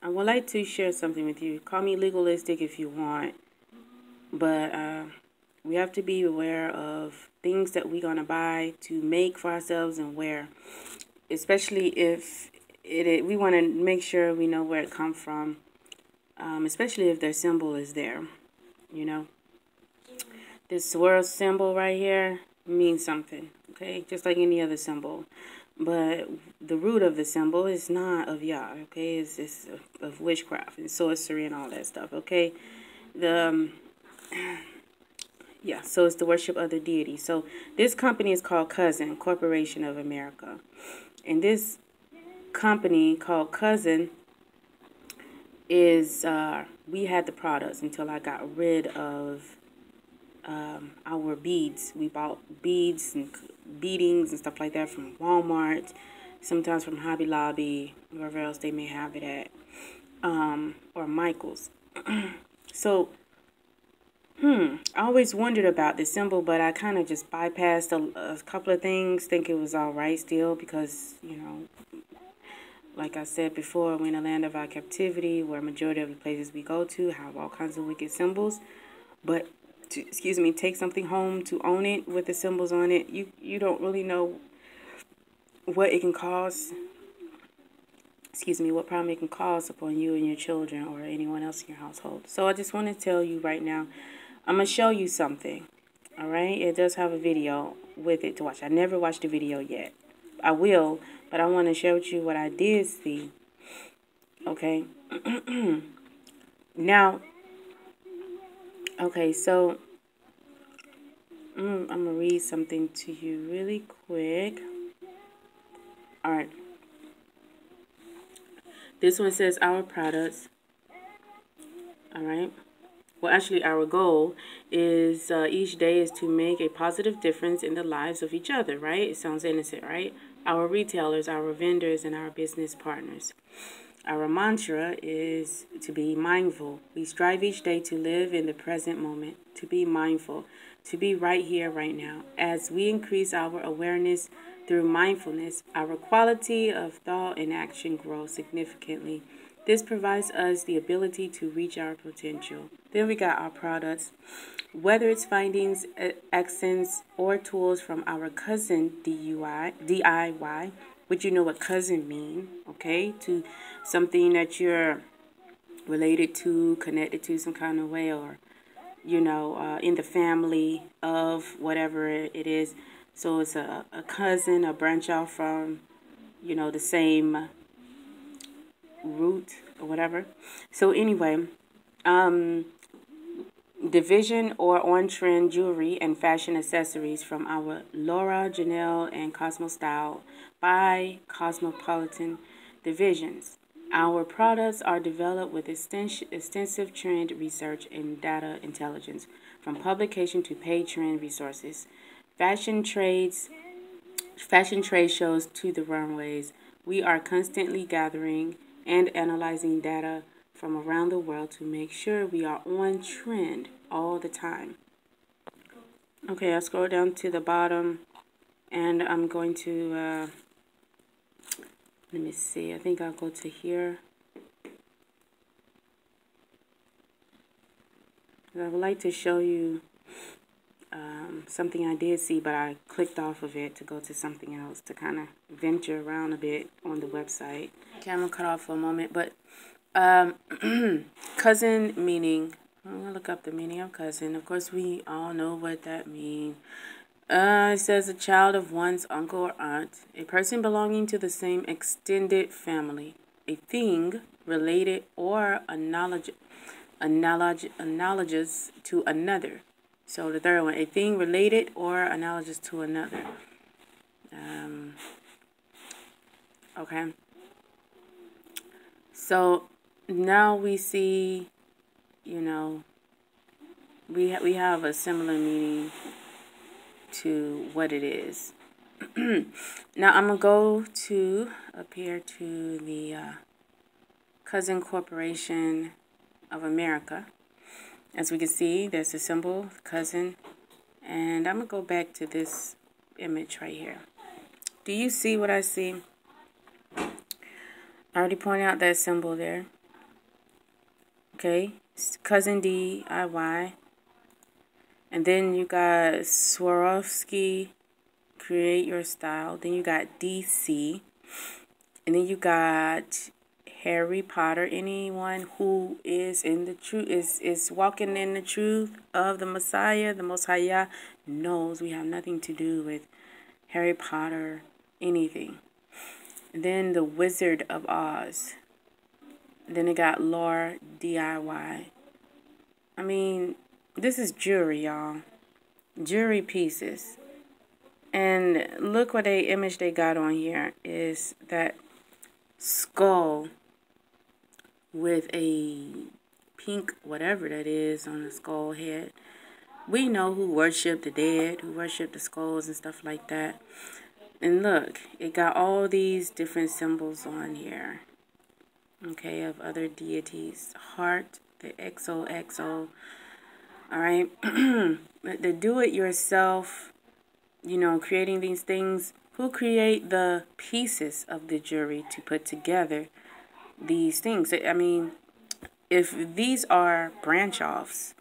I would like to share something with you. Call me legalistic if you want, but we have to be aware of things that we're going to buy to make for ourselves and wear, especially if we want to make sure we know where it comes from, especially if their symbol is there, you know. This swirl symbol right here means something, okay, just like any other symbol. But the root of the symbol is not of Yah, okay? It's of witchcraft and sorcery and all that stuff, okay? Yeah, so it's the worship of the deity. So this company is called Cousin Corporation of America. And this company called Cousin is, we had the products until I got rid of our beads. We bought beads and beadings and stuff like that from Walmart, sometimes from Hobby Lobby, wherever else they may have it at, or Michael's. So, I always wondered about this symbol, but I kind of just bypassed a couple of things, think it was all right still, because, you know, like I said before, we're in a land of our captivity, where majority of the places we go to have all kinds of wicked symbols. But to, take something home to own it with the symbols on it, you don't really know what it can cause, what problem it can cause upon you and your children or anyone else in your household. So I just want to tell you right now, I'm going to show you something, all right? It does have a video with it to watch. I never watched the video yet. I will, but I want to share with you what I did see, okay? Now, okay, so I'm going to read something to you really quick. All right. This one says our products. All right. Well, actually, our goal is each day is to make a positive difference in the lives of each other, right? It sounds innocent, right? Our retailers, our vendors, and our business partners. Our mantra is to be mindful. We strive each day to live in the present moment, to be mindful, to be right here, right now. As we increase our awareness through mindfulness, our quality of thought and action grows significantly. This provides us the ability to reach our potential. Then we got our products. Whether it's findings, accents, or tools from our cousin DIY, which you know what cousin mean, okay? To something that you're related to, connected to some kind of way, or, you know, in the family of whatever it is. So it's a cousin, a branch off from, you know, the same root or whatever. So anyway, division or on-trend jewelry and fashion accessories from our Laura, Janelle, and Cosmo Style by Cosmopolitan Divisions. Our products are developed with extensive trend research and data intelligence, from publication to paid trend resources, fashion trade shows to the runways. We are constantly gathering and analyzing data from around the world to make sure we are on trend all the time. Okay, I'll scroll down to the bottom, and I'm going to, let me see, I think I'll go to here. I would like to show you something I did see, but I clicked off of it to go to something else to kind of venture around a bit on the website. Camera cut off for a moment, but cousin meaning, I'm going to look up the meaning of cousin. Of course, we all know what that means. It says a child of one's uncle or aunt, a person belonging to the same extended family, a thing related or analogous to another. So the third one, a thing related or analogous to another. Okay. So now we see, you know, we have a similar meaning to what it is. Now I'm going to go to up here to the Cousin Corporation of America. As we can see, there's a symbol, cousin, and I'm going to go back to this image right here. Do you see what I see? I already pointed out that symbol there. Okay, Cousin DIY. And then you got Swarovski, Create Your Style. Then you got DC. And then you got Harry Potter. Anyone who is in the truth, is walking in the truth of the Messiah, the Most High, knows we have nothing to do with Harry Potter, anything. And then the Wizard of Oz. And then it got Laura DIY. I mean, this is jewelry, y'all. Jewelry pieces. And look what image they got on here is that skull with a pink whatever that is on the skull head. We know who worship the dead, who worship the skulls and stuff like that. And look, it got all these different symbols on here. Okay, of other deities. Heart, the XOXO. Alright. The do-it-yourself, you know, creating these things. Who create the pieces of the jewelry to put together these things? I mean, if these are branch-offs,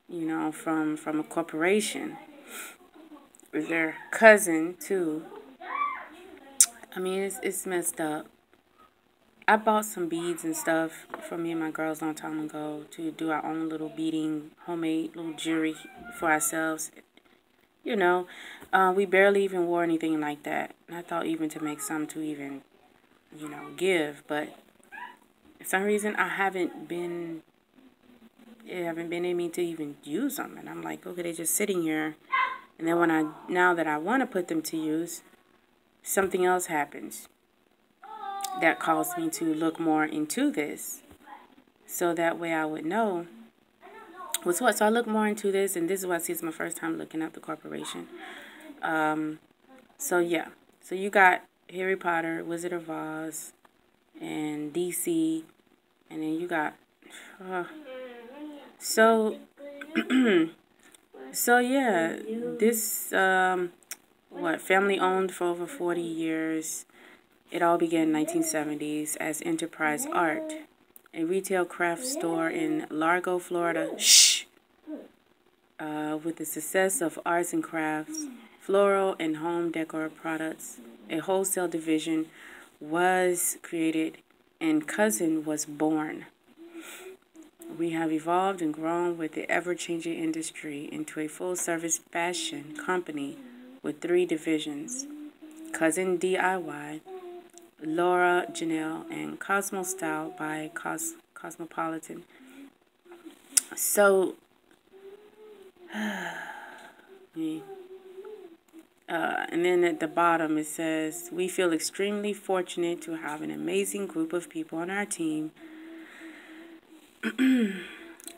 you know, from a corporation, with their cousin, too. I mean, it's messed up. I bought some beads and stuff for me and my girls a long time ago to do our own little beading, homemade little jewelry for ourselves. You know, we barely even wore anything like that. And I thought even to make some to even, you know, give. But for some reason, I haven't been in me to even use them. And I'm like, okay, they're just sitting here. And then now that I want to put them to use, something else happens that caused me to look more into this. So that way I would know what's what. So I look more into this, and this is what I see is my first time looking up the corporation. So yeah. So you got Harry Potter, Wizard of Oz, and DC, and then you got so yeah, this family owned for over 40 years. It all began in the 1970s as Enterprise Art, a retail craft store in Largo, Florida. With the success of arts and crafts, floral and home decor products, a wholesale division was created and Cousin was born. We have evolved and grown with the ever-changing industry into a full-service fashion company with 3 divisions: Cousin DIY, Laura Janelle, and Cosmo Style by Cosmopolitan. So, and then at the bottom it says, we feel extremely fortunate to have an amazing group of people on our team.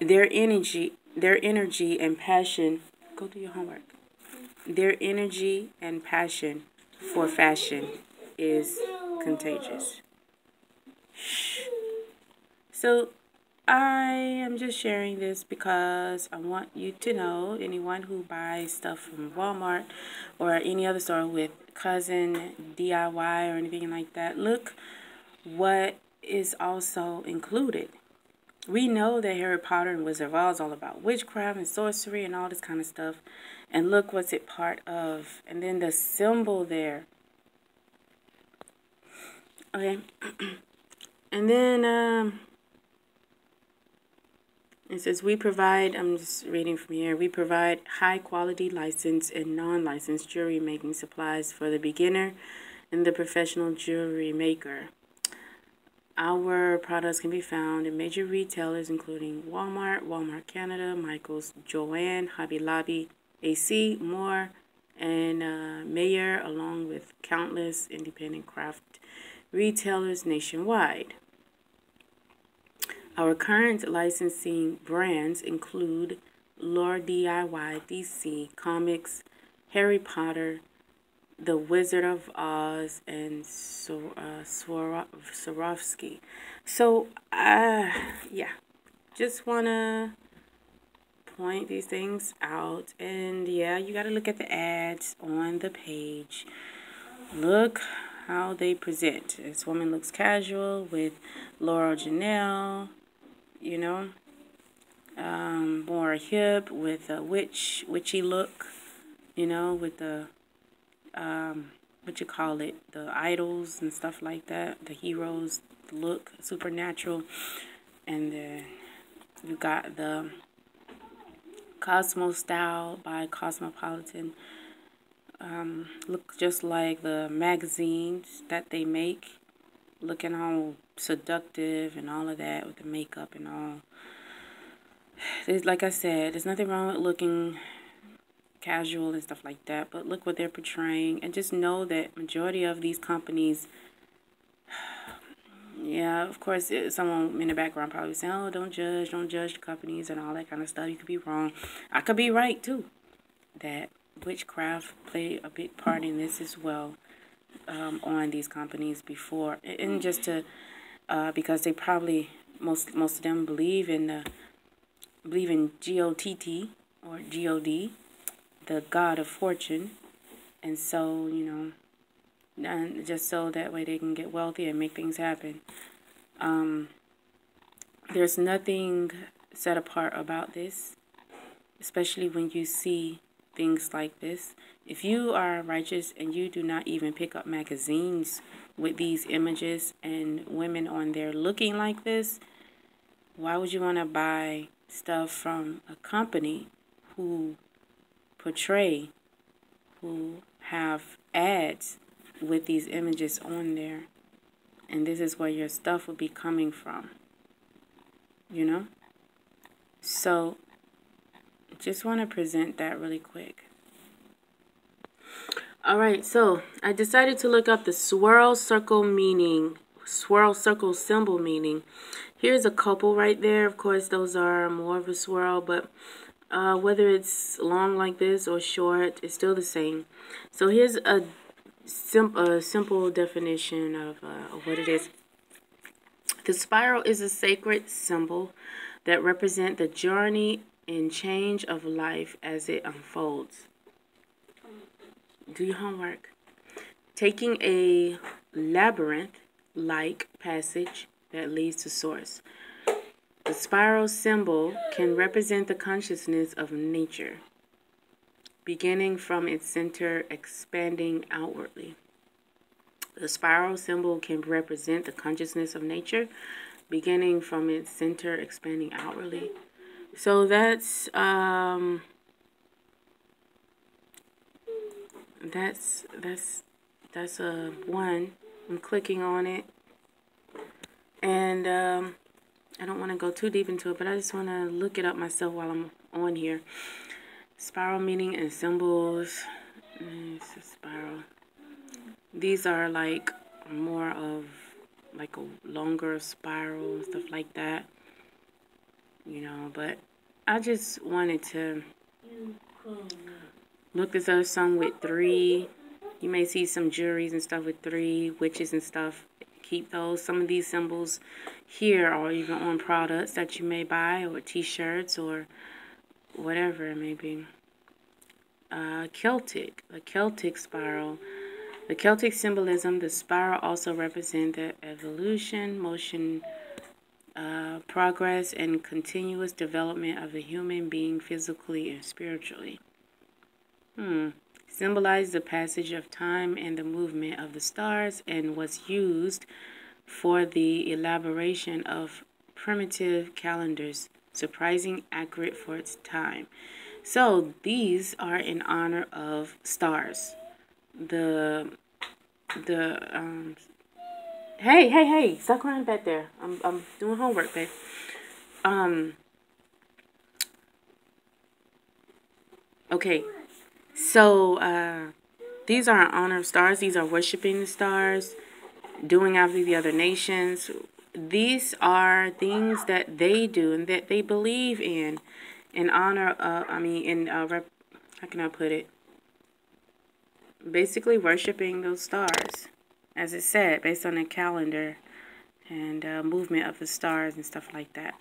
Their energy and passion, go do your homework. Their energy and passion for fashion is contagious. So I am just sharing this because I want you to know, anyone who buys stuff from Walmart or any other store with Cousin DIY or anything like that, look what is also included. We know that Harry Potter and Wizard of Oz is all about witchcraft and sorcery and all this kind of stuff. And look what's it part of. And then the symbol there. Okay. And then it says we provide, I'm just reading from here, we provide high quality licensed and non-licensed jewelry making supplies for the beginner and the professional jewelry maker. Our products can be found in major retailers including Walmart, Walmart Canada, Michaels, Joann, Hobby Lobby, AC, more, and Mayer, along with countless independent craft retailers nationwide. Our current licensing brands include Laura DIY, DC Comics, Harry Potter, The Wizard of Oz, and Swarovski. So, yeah, just want to point these things out. And, yeah, you got to look at the ads on the page. Look how they present. This woman looks casual with Laura Janelle. you know, more hip with a witchy look, you know, with the, what you call it, the idols and stuff like that, the heroes look, supernatural, and you got the Cosmo style by Cosmopolitan. Look just like the magazines that they make, looking all seductive and all of that with the makeup and all. Like I said, there's nothing wrong with looking casual and stuff like that, but look what they're portraying, and just know that majority of these companies, yeah, of course, someone in the background probably saying, oh, don't judge the companies and all that kind of stuff. You could be wrong. I could be right, too, that witchcraft played a big part in this as well, on these companies before. And just to, because they probably, most of them believe in G-O-T-T or G-O-D, the god of fortune. And so, you know, and just so that way they can get wealthy and make things happen. There's nothing set apart about this, especially when you see things like this. If you are righteous and you do not even pick up magazines with these images and women on there looking like this, why would you want to buy stuff from a company who have ads with these images on there? And this is where your stuff would be coming from, you know? So just want to present that really quick. All right, so I decided to look up the swirl circle symbol meaning. Here's a couple right there. Of course, those are more of a swirl, but whether it's long like this or short, it's still the same. So here's a simple definition of what it is. The spiral is a sacred symbol that represents the journey and change of life as it unfolds. Do your homework. Taking a labyrinth-like passage that leads to source. The spiral symbol can represent the consciousness of nature, beginning from its center, expanding outwardly. The spiral symbol can represent the consciousness of nature, beginning from its center, expanding outwardly. So that's one. I'm clicking on it, and I don't want to go too deep into it, but I just want to look it up myself while I'm on here. Spiral meaning and symbols. It's a spiral. These are like more of like a longer spiral and stuff like that, you know, but I just wanted to look. This up, some with 3. You may see some jewelries and stuff with 3, witches and stuff. Keep those. Some of these symbols here are even on products that you may buy, or t-shirts, or whatever it may be. The Celtic spiral. The Celtic symbolism, the spiral also represents the evolution, motion, progress, and continuous development of the human being physically and spiritually. Symbolizes the passage of time and the movement of the stars, and was used for the elaboration of primitive calendars, surprising accurate for its time. So these are in honor of stars. Hey, stop crying back there. I'm doing homework, babe. Okay. So these are in honor of stars. These are worshiping the stars, doing after the other nations. These are things that they do and that they believe in honor of, how can I put it? Basically worshiping those stars, as it said, based on the calendar and movement of the stars and stuff like that.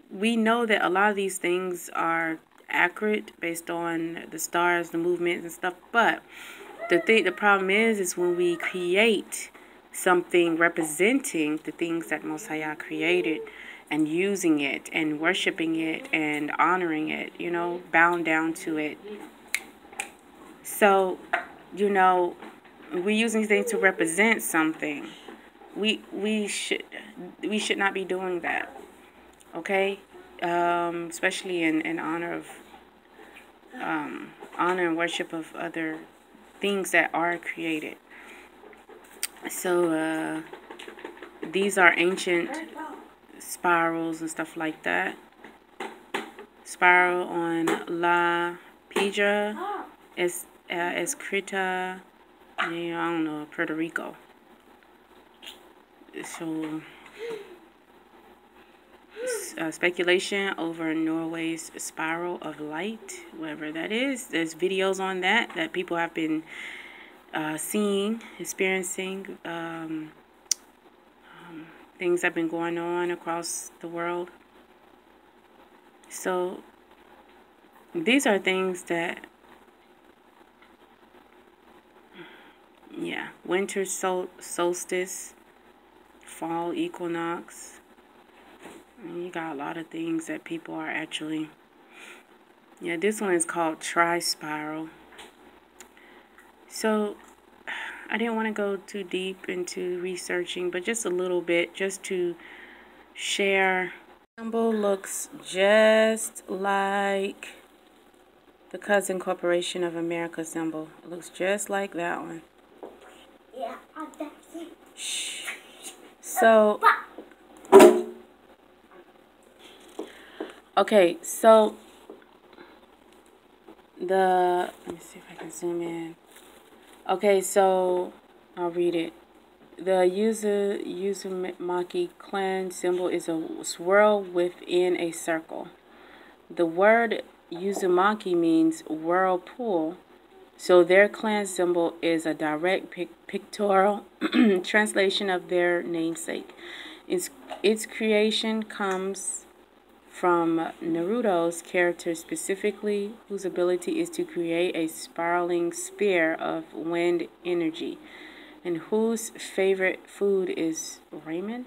We know that a lot of these things are accurate based on the stars, the movements and stuff, but the problem is when we create something representing the things that Most High created, and using it and worshiping it and honoring it, you know, bound down to it. So, you know, we're using things to represent something. We should not be doing that, okay? Especially in honor of honor and worship of other things that are created. So these are ancient spirals and stuff like that. Spiral on La Piedra Escrita, I don't know, Puerto Rico. So speculation over Norway's spiral of light, whatever that is. There's videos on that people have been seeing, experiencing. Things have been going on across the world. So these are things that, yeah, winter solstice, fall equinox. And you got a lot of things that people are actually, yeah, this one is called tri-spiral. So I didn't want to go too deep into researching, but just a little bit, just to share. The symbol looks just like the Cousin Corporation of America symbol. It looks just like that one. Yeah, that's it. Shh. So, okay, so let me see if I can zoom in. Okay, so I'll read it. The Uzumaki clan symbol is a swirl within a circle. The word Uzumaki means whirlpool, so their clan symbol is a direct pictorial translation of their namesake. Its creation comes from Naruto's character specifically, whose ability is to create a spiraling spear of wind energy, and whose favorite food is ramen,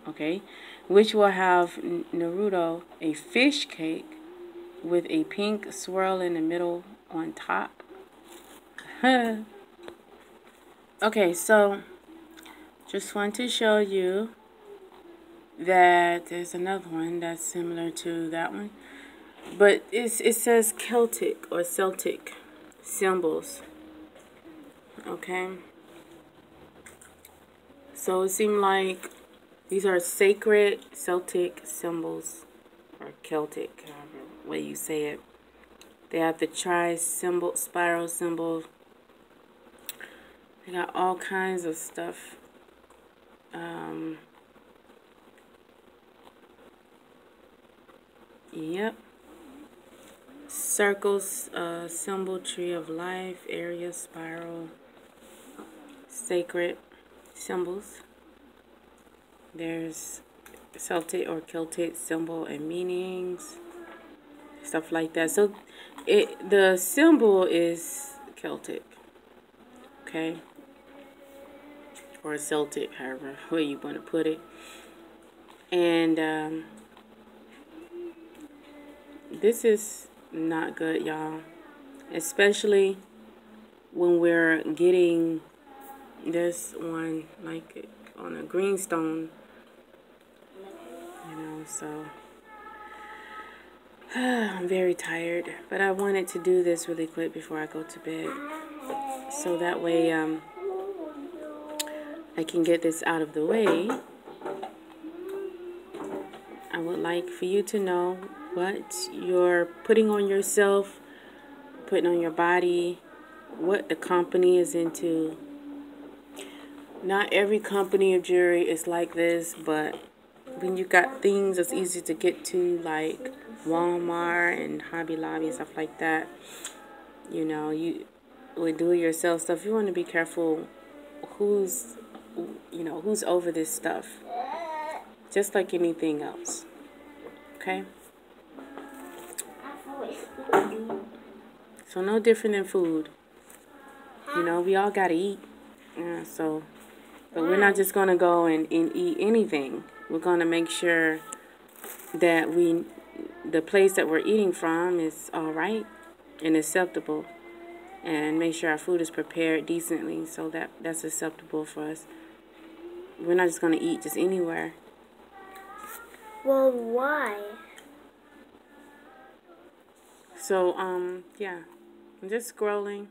okay, which will have Naruto a fish cake with a pink swirl in the middle on top. Okay, so just want to show you that there's another one that's similar to that one, but it says Celtic or Celtic symbols, okay? So it seemed like these are sacred Celtic symbols, or Celtic, however way you say it. They have the tri-symbol, spiral symbol. They got all kinds of stuff. Yep. Circles, symbol, tree of life, area, spiral, sacred symbols. There's Celtic or Celtic symbol and meanings, stuff like that. So the symbol is Celtic, okay, or Celtic, however way you want to put it. And this is not good, y'all, especially when we're getting this one like on a greenstone, you know. So I'm very tired, but I wanted to do this really quick before I go to bed, so that way I can get this out of the way. I would like for you to know what you're putting on yourself, putting on your body, what the company is into. Not every company of jewelry is like this, but when you got things that's easy to get to, like Walmart and Hobby Lobby and stuff like that, you know, you would do it yourself stuff. You want to be careful who's over this stuff, just like anything else, okay? So no different than food. You know, we all gotta eat. Yeah, so But we're not just going to go and eat anything. We're going to make sure that the place that we're eating from is all right and acceptable, and make sure our food is prepared decently so that that's acceptable for us. We're not just going to eat just anywhere. Well, why? So, yeah, I'm just scrolling.